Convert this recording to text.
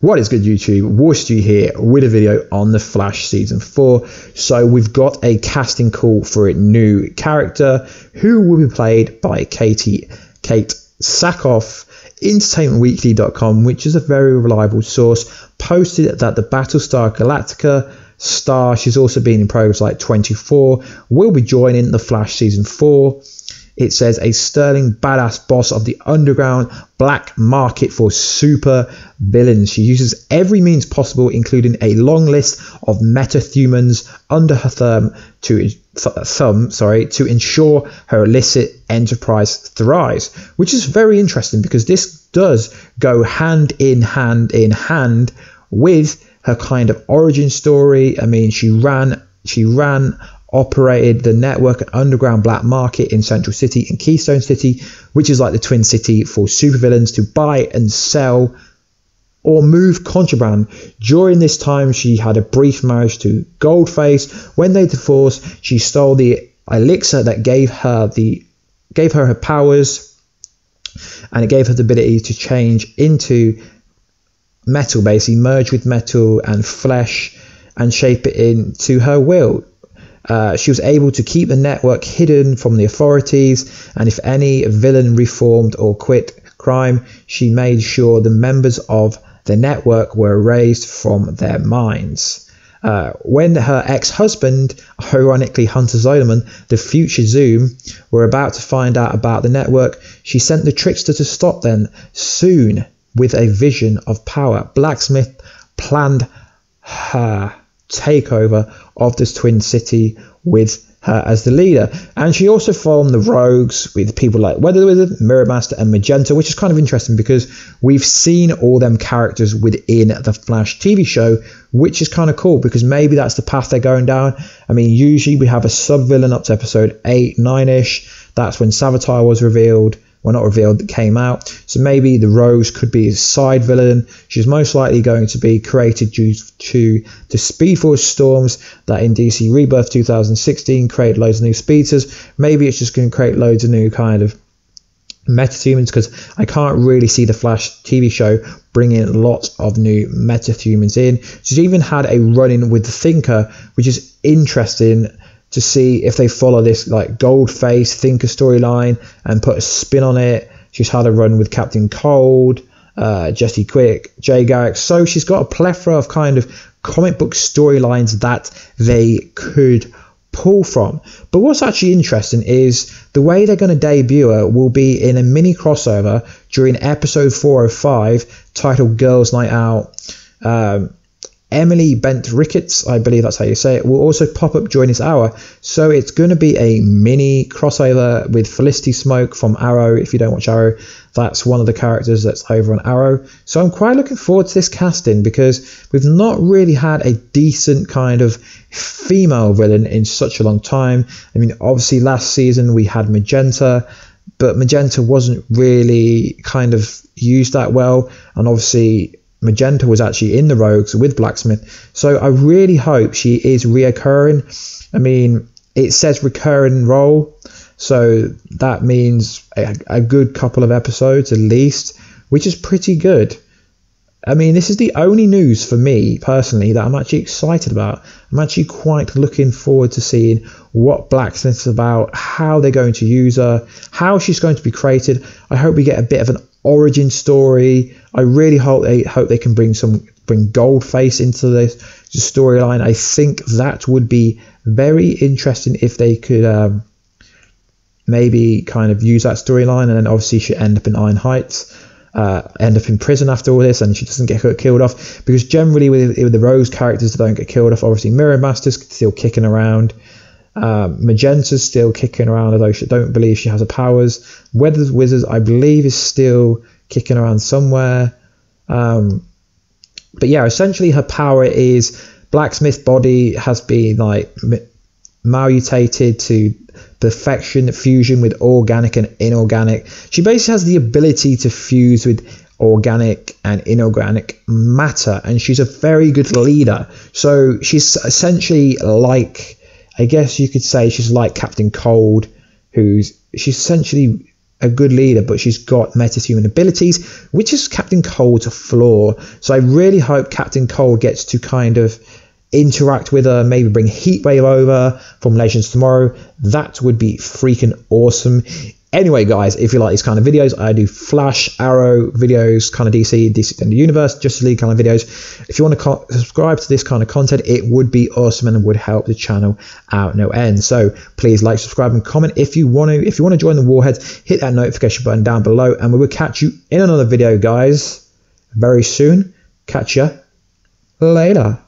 What is good, YouTube? Warstu here with a video on The Flash Season 4. So we've got a casting call for a new character who will be played by Kate Sackhoff. EntertainmentWeekly.com, which is a very reliable source, posted that the Battlestar Galactica star, she's also been in programs like 24, will be joining The Flash Season 4. It says a sterling badass boss of the underground black market for super villains. She uses every means possible, including a long list of meta-humans under her thumb to ensure her illicit enterprise thrives, which is very interesting because this does go hand in hand with her kind of origin story. I mean, she operated the network and underground black market in Central City and Keystone City, which is like the twin city for supervillains to buy and sell or move contraband. During this time, she had a brief marriage to Goldface. When they divorced, she stole the elixir that gave her her powers, and it gave her the ability to change into metal, basically merge with metal and flesh and shape it into her will. She was able to keep the network hidden from the authorities, and if any villain reformed or quit crime, she made sure the members of the network were erased from their minds. When her ex-husband, ironically Hunter Zolomon, the future Zoom, were about to find out about the network, she sent the trickster to stop them. Soon, with a vision of power, Blacksmith planned her takeover of this twin city with her as the leader. And she also formed the Rogues with people like Weather Wizard, Mirror Master and Magenta, which is kind of interesting because we've seen all them characters within the Flash TV show, which is kind of cool because maybe that's the path they're going down. I mean, usually we have a sub-villain up to episode 8, 9-ish. That's when Savitar was revealed. Well, not revealed, that came out. So maybe the Rogues could be a side villain. She's most likely going to be created due to the Speed Force storms that in DC Rebirth 2016 create loads of new speedsters. Maybe it's just going to create loads of new kind of meta-humans, because I can't really see the Flash TV show bringing lots of new meta-humans in. She's even had a run-in with the Thinker, which is interesting to see if they follow this like Goldface Thinker storyline and put a spin on it. She's had a run with Captain Cold, Jesse Quick, Jay Garrick. So she's got a plethora of kind of comic book storylines that they could pull from. But what's actually interesting is the way they're going to debut her will be in a mini crossover during episode 405 titled Girls Night Out. Emily Bent Ricketts, I believe that's how you say it, will also pop up during this hour. So it's going to be a mini crossover with Felicity Smoak from Arrow. If you don't watch Arrow, that's one of the characters that's over on Arrow. So I'm quite looking forward to this casting because we've not really had a decent kind of female villain in such a long time. I mean, obviously last season we had Magenta, but Magenta wasn't really kind of used that well. And obviously Magenta was actually in the Rogues with Blacksmith, so I really hope she is reoccurring. I mean, it says recurring role, so that means a good couple of episodes at least, which is pretty good. I mean, this is the only news for me personally that I'm actually excited about. I'm actually quite looking forward to seeing what Blacksmith's about, how they're going to use her, how she's going to be created. I hope we get a bit of an origin story. I really hope they can bring Goldface into this storyline. I think that would be very interesting if they could maybe kind of use that storyline, and then obviously she end up in Iron Heights, end up in prison after all this, and she doesn't get killed off, because generally with the Rose characters that don't get killed off, obviously Mirror Master's still kicking around, Magenta's still kicking around, although I don't believe she has her powers. Weather Wizard, I believe, is still kicking around somewhere. But yeah, essentially her power is Blacksmith's body has been like mutated to perfection, fusion with organic and inorganic. She basically has the ability to fuse with organic and inorganic matter, and she's a very good leader. So she's essentially like, I guess you could say she's like Captain Cold, she's essentially a good leader, but she's got metahuman abilities, which is Captain Cold's flaw. So I really hope Captain Cold gets to kind of interact with her, maybe bring Heatwave over from Legends Tomorrow. That would be freaking awesome. Anyway, guys, if you like these kind of videos, I do Flash, Arrow videos, kind of DC Extended Universe, Justice League kind of videos. If you want to subscribe to this kind of content, it would be awesome and would help the channel out no end. So please like, subscribe, and comment if you want to. If you want to join the Warheads, hit that notification button down below, and we will catch you in another video, guys, very soon. Catch ya later.